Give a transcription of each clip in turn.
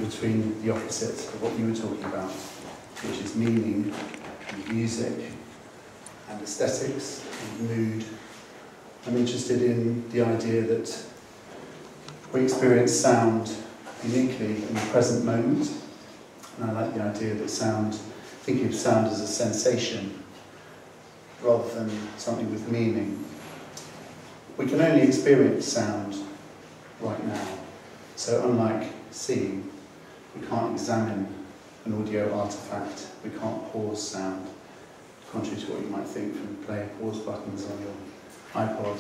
between the opposite of what you were talking about, which is meaning, and music, and aesthetics, and mood. I'm interested in the idea that we experience sound uniquely in the present moment, and I like the idea that thinking of sound as a sensation rather than something with meaning. We can only experience sound right now, so unlike seeing, we can't examine an audio artifact, we can't pause sound, contrary to what you might think from playing pause buttons on your iPod.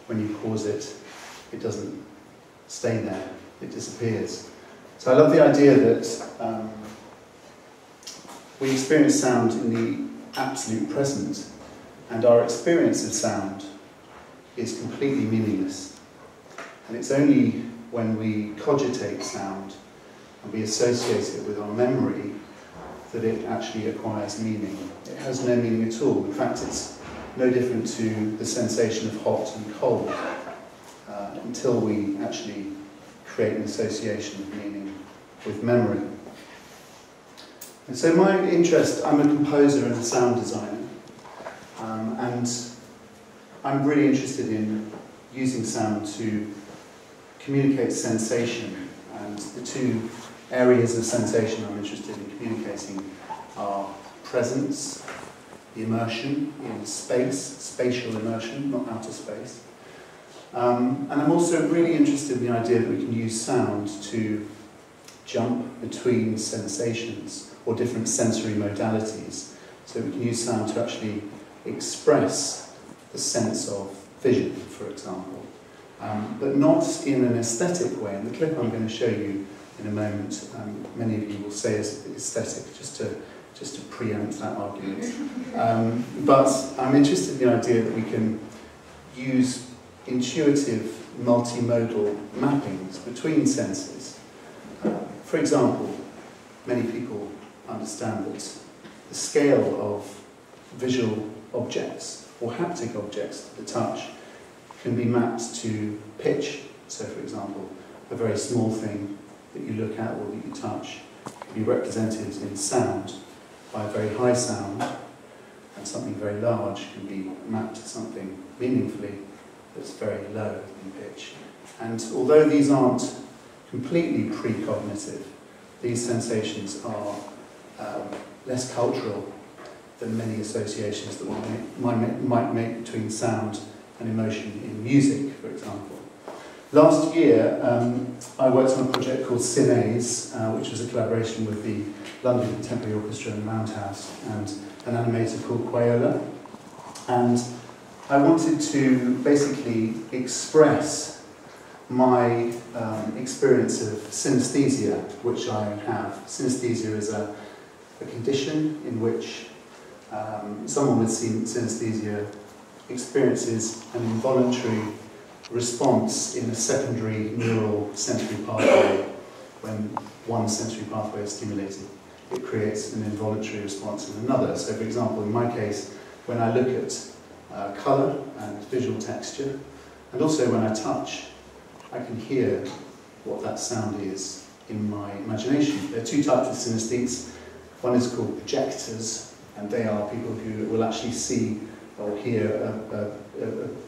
When you pause it, it doesn't stay there, it disappears. So I love the idea that we experience sound in the absolute present, and our experience of sound is completely meaningless. And it's only when we cogitate sound and we associate it with our memory that it actually acquires meaning. It has no meaning at all. In fact, it's no different to the sensation of hot and cold until we actually create an association of meaning with memory. And so my interest, I'm a composer and a sound designer, and I'm really interested in using sound to communicate sensation, and the two areas of sensation I'm interested in communicating are presence, the immersion in space, spatial immersion, not outer space. And I'm also really interested in the idea that we can use sound to jump between sensations or different sensory modalities. So we can use sound to actually express the sense of vision, for example, but not in an aesthetic way. In the clip I'm going to show you in a moment, many of you will say it's aesthetic, just to preempt that argument. But I'm interested in the idea that we can use intuitive multimodal mappings between senses. For example, many people understand that the scale of visual objects or haptic objects to the touch can be mapped to pitch. So, for example, a very small thing that you look at or that you touch can be represented in sound by a very high sound, and something very large can be mapped to something meaningfully that's very low in pitch. And although these aren't completely precognitive, these sensations are less cultural than many associations that one might make between sound and emotion in music, for example. Last year, I worked on a project called Cines, which was a collaboration with the London Contemporary Orchestra and Roundhouse and an animator called Quayola. And I wanted to basically express my experience of synesthesia, which I have. Synesthesia is a condition in which someone with synesthesia experiences an involuntary response in a secondary neural sensory pathway. When one sensory pathway is stimulated, it creates an involuntary response in another. So, for example, in my case, when I look at colour and visual texture, and also when I touch, I can hear what that sound is in my imagination. There are two types of synesthetes. One is called projectors, and they are people who will actually see or hear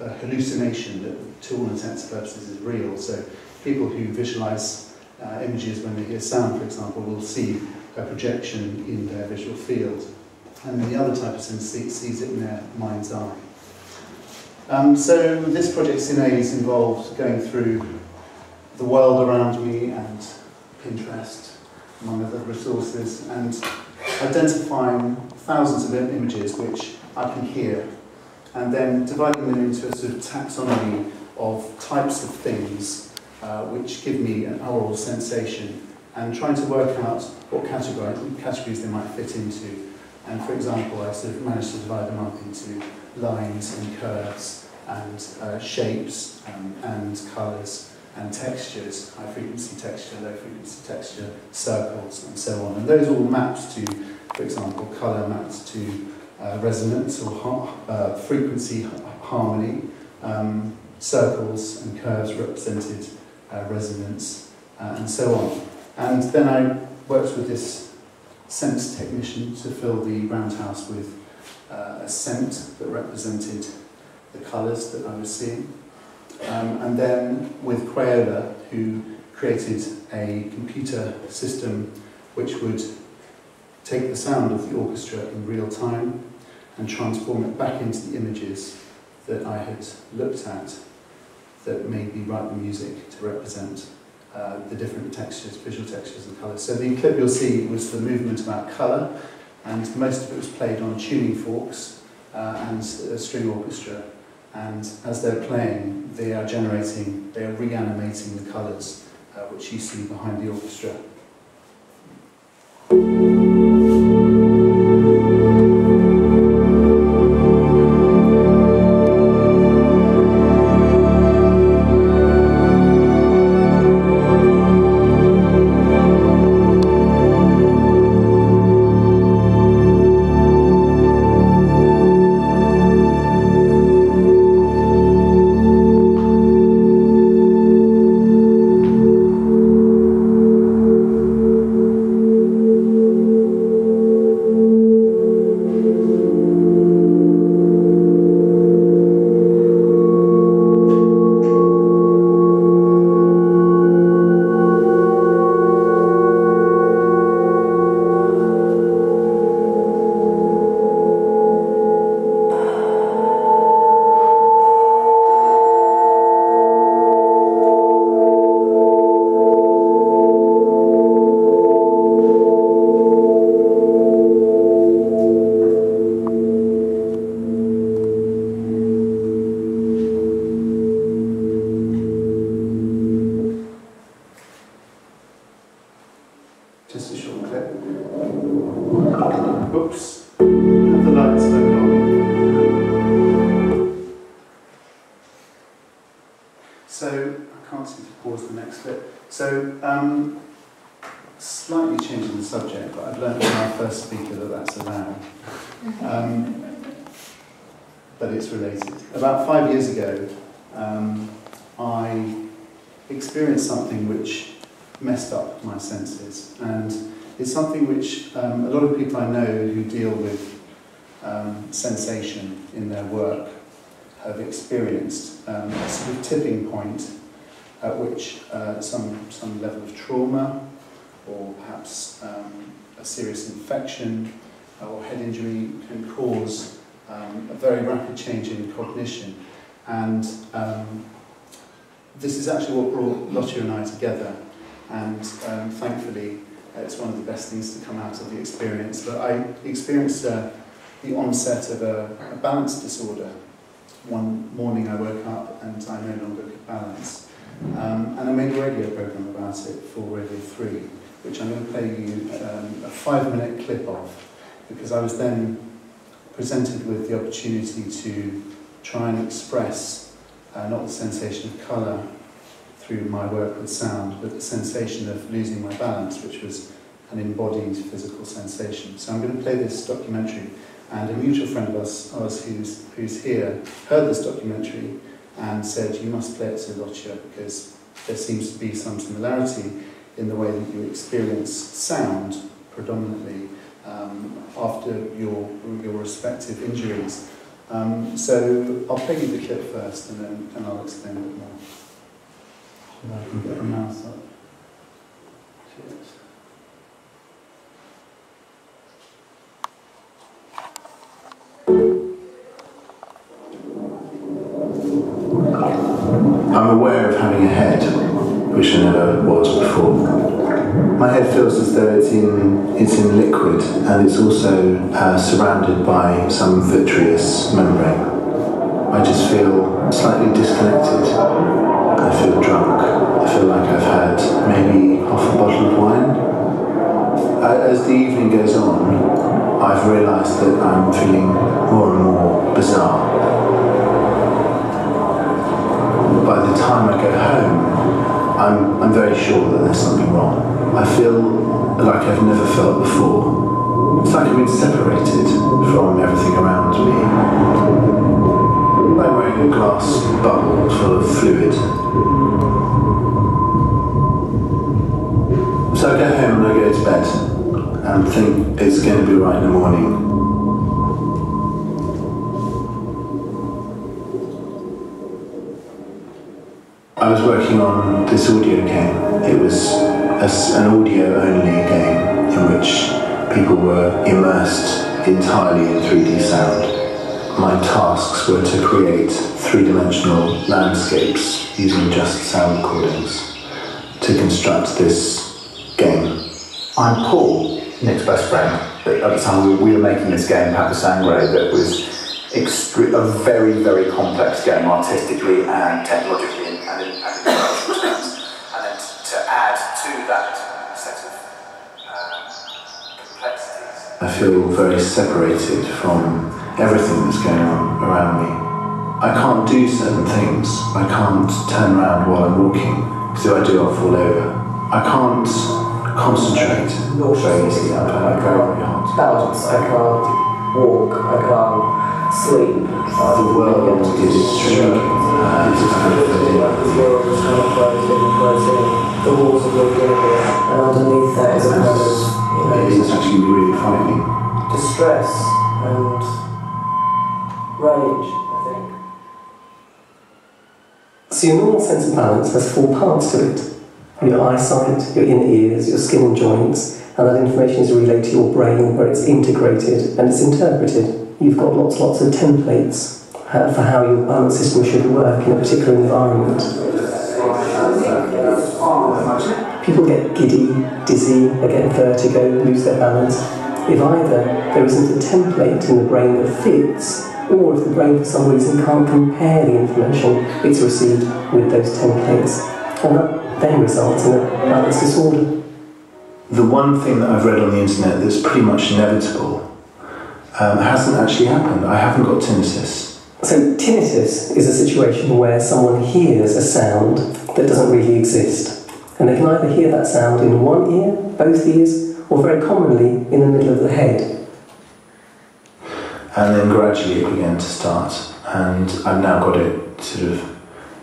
a hallucination that, to all intents and purposes, is real. So people who visualise images when they hear sound, for example, will see a projection in their visual field. And then the other type of synesthete sees it in their mind's eye. So this project Cines involved going through the world around me and Pinterest, among other resources, and identifying thousands of images which I can hear, and then dividing them into a sort of taxonomy of types of things which give me an oral sensation, and trying to work out what categories they might fit into. And for example, I sort of managed to divide them up into lines and curves and shapes and colours and textures, high frequency texture, low frequency texture, circles and so on. And those all mapped to, for example, colour mapped to resonance or frequency harmony, circles and curves represented resonance, and so on. And then I worked with this scent technician to fill the roundhouse with a scent that represented the colours that I was seeing. And then with Crayola, who created a computer system which would take the sound of the orchestra in real time and transform it back into the images that I had looked at that made me write the music to represent the different textures, visual textures and colours. So the clip you'll see was the movement about colour, and most of it was played on tuning forks and a string orchestra. And as they're playing, they are reanimating the colours which you see behind the orchestra. Just a short clip. Oops. And the lights turned on. So, I can't seem to pause the next clip. So, slightly changing the subject, but I've learned from our first speaker that that's allowed. But it's related. About 5 years ago, I experienced something which messed up my senses, and it's something which a lot of people I know who deal with sensation in their work have experienced, a sort of tipping point at which some level of trauma, or perhaps a serious infection or head injury can cause a very rapid change in cognition. And this is actually what brought Lottie and I together. And thankfully, it's one of the best things to come out of the experience. But I experienced the onset of a balance disorder. One morning I woke up and I no longer could balance. And I made a radio program about it for Radio 3, which I'm going to play you a 5-minute clip of, because I was then presented with the opportunity to try and express not the sensation of colour through my work with sound, but the sensation of losing my balance, which was an embodied physical sensation. So I'm going to play this documentary, and a mutual friend of ours who's here heard this documentary and said, you must play it to Lottie, because there seems to be some similarity in the way that you experience sound predominantly after your respective injuries. So I'll play you the clip first, and then I'll explain a bit more. I can get the mouse up. Cheers. I'm aware of having a head, which I never was before. My head feels as though it's in liquid, and it's also surrounded by some vitreous membrane. I just feel slightly disconnected. I feel drunk. I feel like I've had maybe half a bottle of wine. As the evening goes on, I've realised that I'm feeling more and more bizarre. By the time I go home, I'm very sure that there's something wrong. I feel like I've never felt before. It's like I've been separated from everything around me. I'm wearing a glass bubble full of fluid. So So I go home and I go to bed and think it's going to be right in the morning. I was working on this audio game. It was an audio-only game in which people were immersed entirely in 3D sound. My tasks were to create three-dimensional landscapes using just sound recordings to construct this game. I'm Paul, Nick's best friend. At the time we were making this game, Papa Sangre, that was a very, very complex game artistically and technologically and in commercial terms. And then to add to that set of complexities. I feel very separated from everything that's going on around me. I can't do certain things. I can't turn around while I'm walking, because if I do, I'll fall over. I can't concentrate very easily. I find it very, very hard. Balance, I can't walk, I can't sleep. The world is shrinking. The world is kind of closing, the walls are looking, and underneath that is a kind of, it's actually really frightening. distress and rage, I think. So your normal sense of balance has four parts to it. Your eyesight, your inner ears, your skin and joints, and that information is relayed to your brain where it's integrated and it's interpreted. You've got lots of templates for how your balance system should work in a particular environment. People get giddy, dizzy, they get vertigo, lose their balance. If either there isn't a template in the brain that fits, or if the brain for some reason can't compare the information it's received with those templates, and that then results in a balance disorder. The one thing that I've read on the internet that's pretty much inevitable hasn't actually happened. I haven't got tinnitus. So tinnitus is a situation where someone hears a sound that doesn't really exist. And they can either hear that sound in one ear, both ears, or very commonly in the middle of the head. And then gradually it began to start, and I've now got it sort of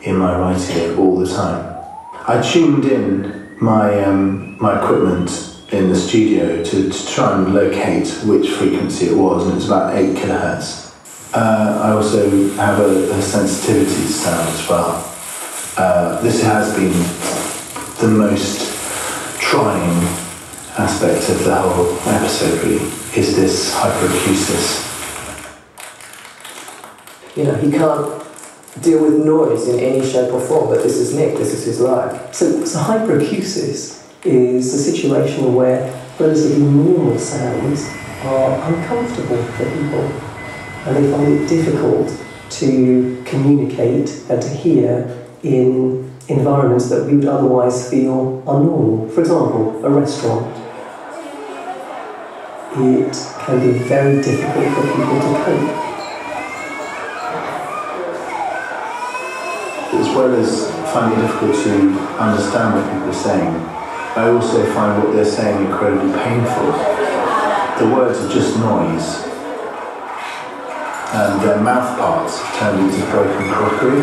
in my right ear all the time. I tuned in my equipment in the studio to try and locate which frequency it was, and it's about 8 kilohertz. I also have a sensitivity to sound as well. This has been the most trying aspect of the whole episode, really, is this hyperacusis. You know, he can't deal with noise in any shape or form, but this is Nick, this is his life. So hyperacusis is a situation where relatively normal sounds are uncomfortable for people, and they find it difficult to communicate and to hear in environments that we would otherwise feel are normal. For example, a restaurant. It can be very difficult for people to cope. As well as finding it difficult to understand what people are saying, I also find what they're saying incredibly painful. The words are just noise, and their mouth parts turn into broken crockery.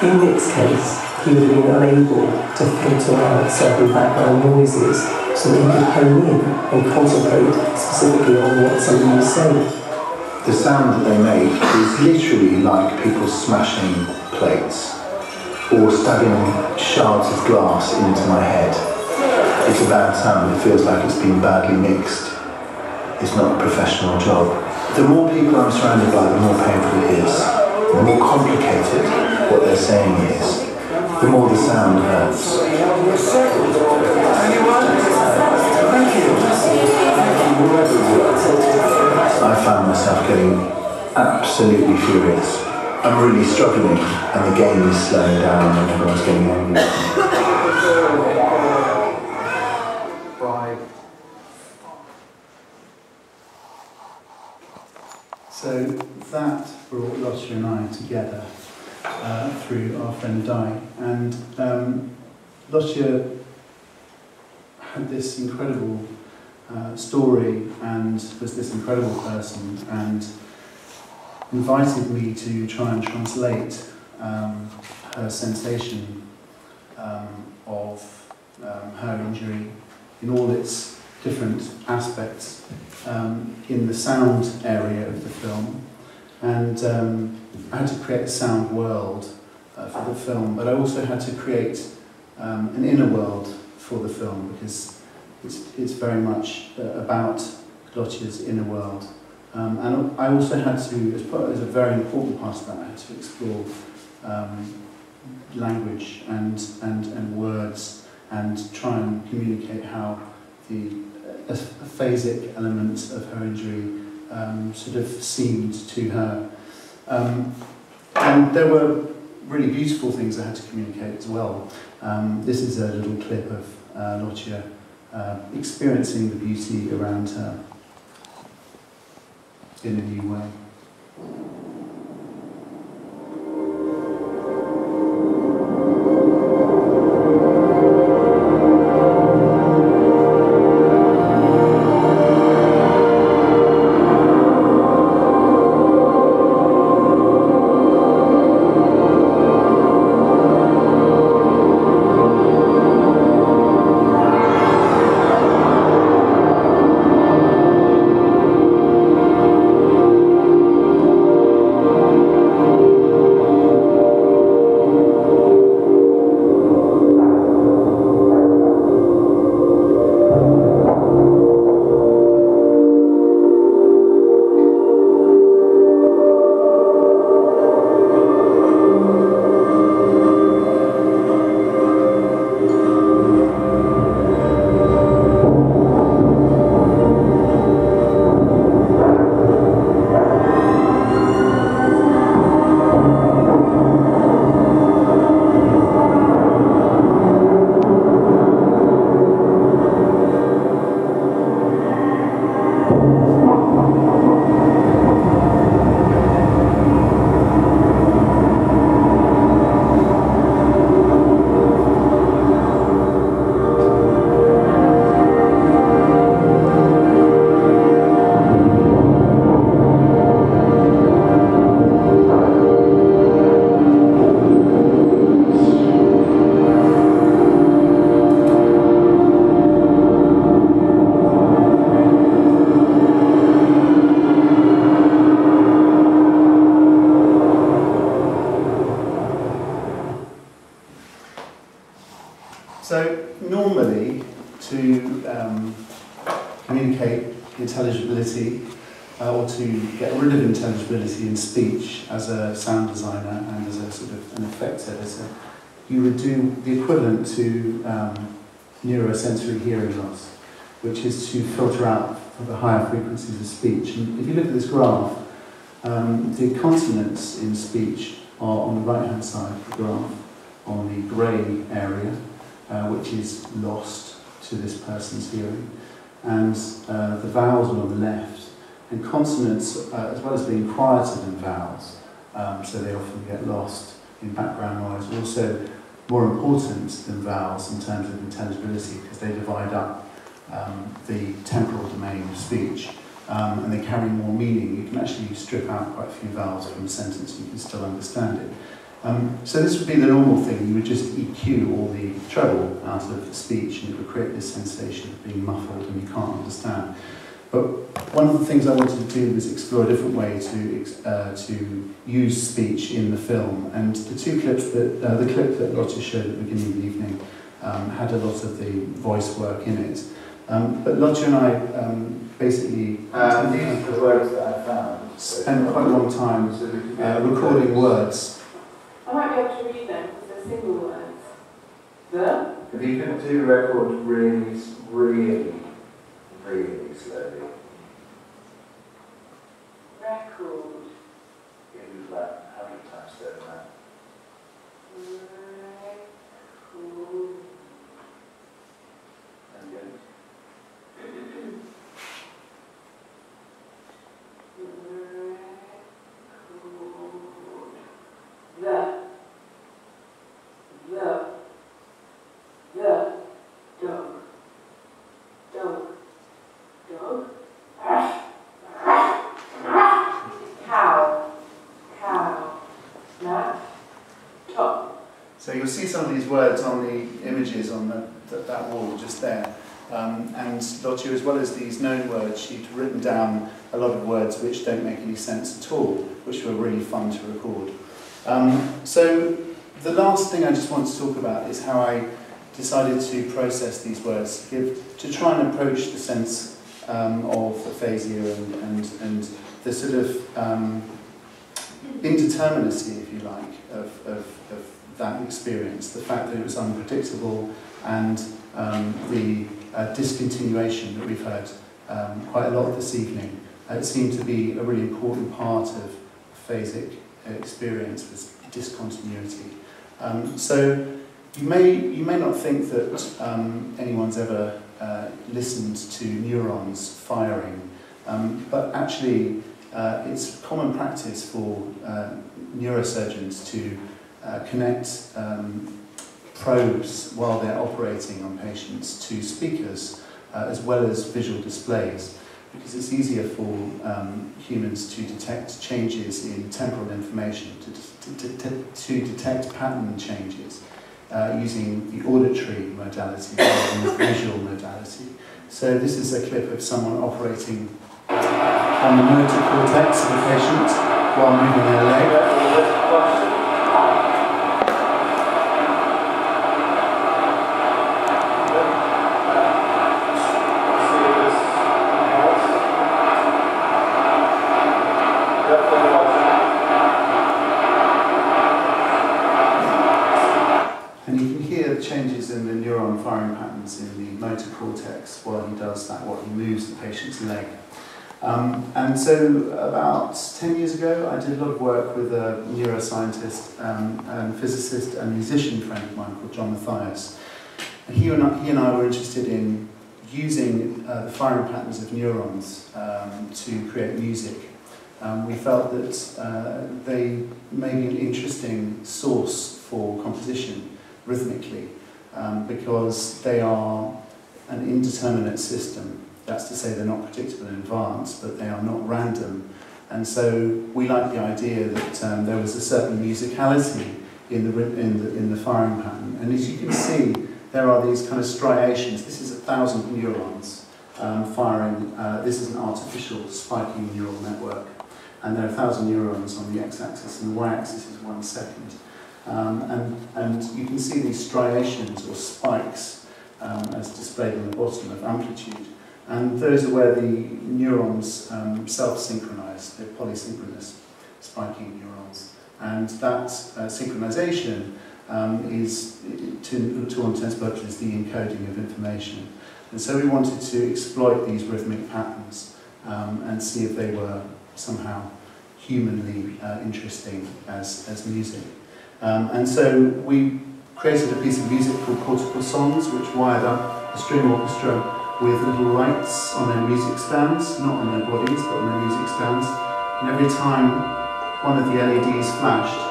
In Nick's case, he would have been unable to filter out certain background noises so that he could hone in and concentrate specifically on what somebody was saying. The sound that they make is literally like people smashing plates or stabbing shards of glass into my head. It's a bad sound. It feels like it's been badly mixed. It's not a professional job. The more people I'm surrounded by, the more painful it is. The more complicated what they're saying is, the more the sound hurts. I found myself getting absolutely furious. I'm really struggling, and the game is slowing down and everyone's getting angry. So that brought Lotte and I together through our friend Di, and Lotte had this incredible story and was this incredible person, and invited me to try and translate her sensation her injury in all its different aspects in the sound area of the film. And I had to create a sound world for the film, but I also had to create an inner world for the film, because it's very much about Lotje's inner world. And I also had to, as a very important part of that, I had to explore language and words, and try and communicate how the aphasic element of her injury sort of seemed to her. And there were really beautiful things I had to communicate as well. This is a little clip of Lotje experiencing the beauty around her in a new way. So normally, to communicate intelligibility or to get rid of intelligibility in speech as a sound designer and as a sort of an effects editor, you would do the equivalent to neurosensory hearing loss, which is to filter out the higher frequencies of speech. And if you look at this graph, the consonants in speech are on the right-hand side of the graph, on the grey area, which is lost to this person's hearing, and the vowels are on the left. And consonants, as well as being quieter than vowels, so they often get lost in background noise, are also more important than vowels in terms of intelligibility, because they divide up the temporal domain of speech, and they carry more meaning. You can actually strip out quite a few vowels from a sentence and you can still understand it. So this would be the normal thing. You would just EQ all the treble out of speech and it would create this sensation of being muffled and you can't understand. But one of the things I wanted to do was explore a different way to use speech in the film. And the two clips that, the clip that Lotje showed at the beginning of the evening had a lot of the voice work in it. But Lotje and I basically these are the words that I found. spent quite a long time recording words. I might be able to read them because they're single words. The? If you could do the record really, really, really slowly. Record. Yeah, do that. How many times slower than that? Record. And good. So you'll see some of these words on the images on that wall just there. And Lottie, as well as these known words, she'd written down a lot of words which don't make any sense at all, which were really fun to record. So the last thing I just want to talk about is how I decided to process these words, to try and approach the sense of aphasia and the sort of indeterminacy, if you like, of that experience, the fact that it was unpredictable, and the discontinuation that we've heard quite a lot this evening. It seemed to be a really important part of phasic experience, was discontinuity. So you may not think that anyone's ever listened to neurons firing, but actually it's common practice for neurosurgeons to connect probes while they're operating on patients to speakers as well as visual displays, because it's easier for humans to detect changes in temporal information, to detect pattern changes using the auditory modality rather than the visual modality. So this is a clip of someone operating on the motor cortex of a patient while moving their leg. And you can hear the changes in the neuron firing patterns in the motor cortex while he does that, while he moves the patient's leg. And so about 10 years ago, I did a lot of work with a neuroscientist and physicist and musician friend of mine called John Mathias. And he and I were interested in using the firing patterns of neurons to create music. We felt that they may be an interesting source for composition rhythmically, because they are an indeterminate system. That's to say they're not predictable in advance, but they are not random. And so we like the idea that there was a certain musicality in the firing pattern. And as you can see, there are these kind of striations. This is 1,000 neurons firing. This is an artificial spiking neural network. And there are 1,000 neurons on the x-axis, and the y-axis is 1 second. And you can see these striations or spikes as displayed on the bottom of amplitude. And those are where the neurons self-synchronize, they're polysynchronous spiking neurons. And that synchronization is, to all intents and purposes, the encoding of information. And so we wanted to exploit these rhythmic patterns and see if they were somehow humanly interesting as music. And so we created a piece of music called Cortical Songs, which wired up a string orchestra with little lights on their music stands, not on their bodies, but on their music stands. And every time one of the LEDs flashed,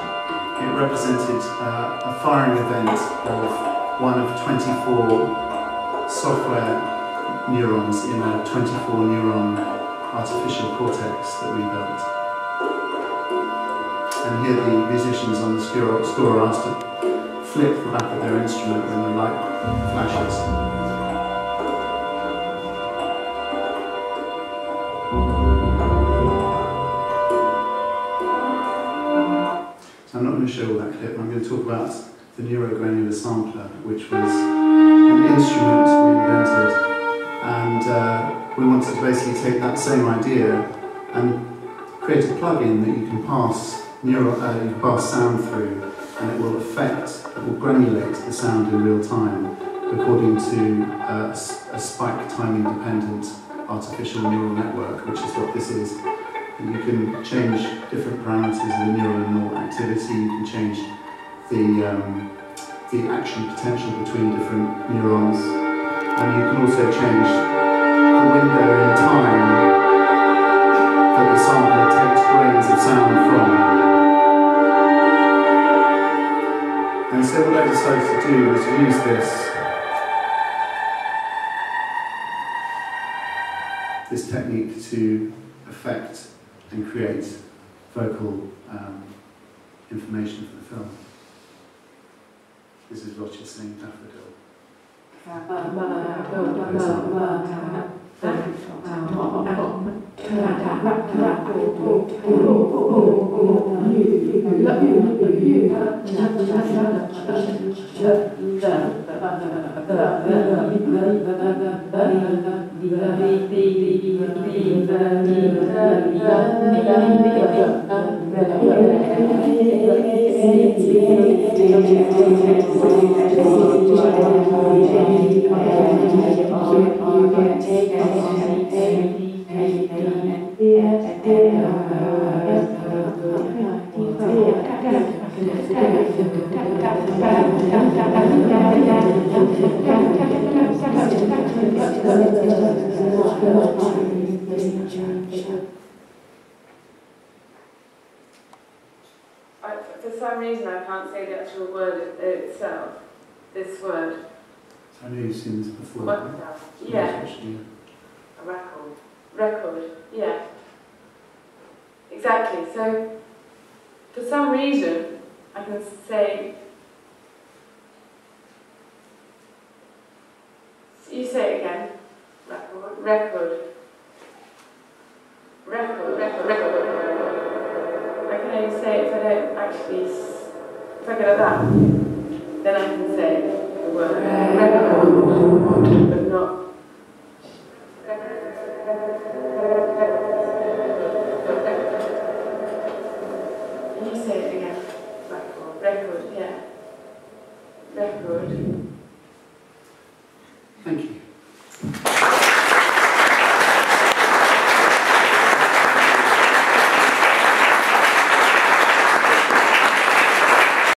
it represented a firing event of one of 24 software neurons in a 24-neuron artificial cortex that we built. And here the musicians on the score are asked to flip the back of their instrument when the light flashes. So I'm not going to show all that clip. I'm going to talk about the neurogranular sampler, which was an instrument we invented. And we wanted to basically take that same idea and create a plug-in that you can pass sound through, and it will granulate the sound in real time according to a spike timing dependent artificial neural network, which is what this is. And you can change different parameters of the neural activity, you can change the action potential between different neurons, and you can also change the window in time that the sampler takes grains of sound from. And so what I decided to do was use this technique to affect and create vocal information for the film. This is Roger saying daffodil. For some reason I can't say the actual word itself. This word. I know you've seen this before. What? Yeah. Actually, A record. Record. Yeah. Exactly. So, for some reason, I can say. You say it again. Record. Record. Record. Record. Record. I can only say it if I don't actually. If I go like that, then I can say the word record, but not. You say it again. Record. Record. Yeah. Record.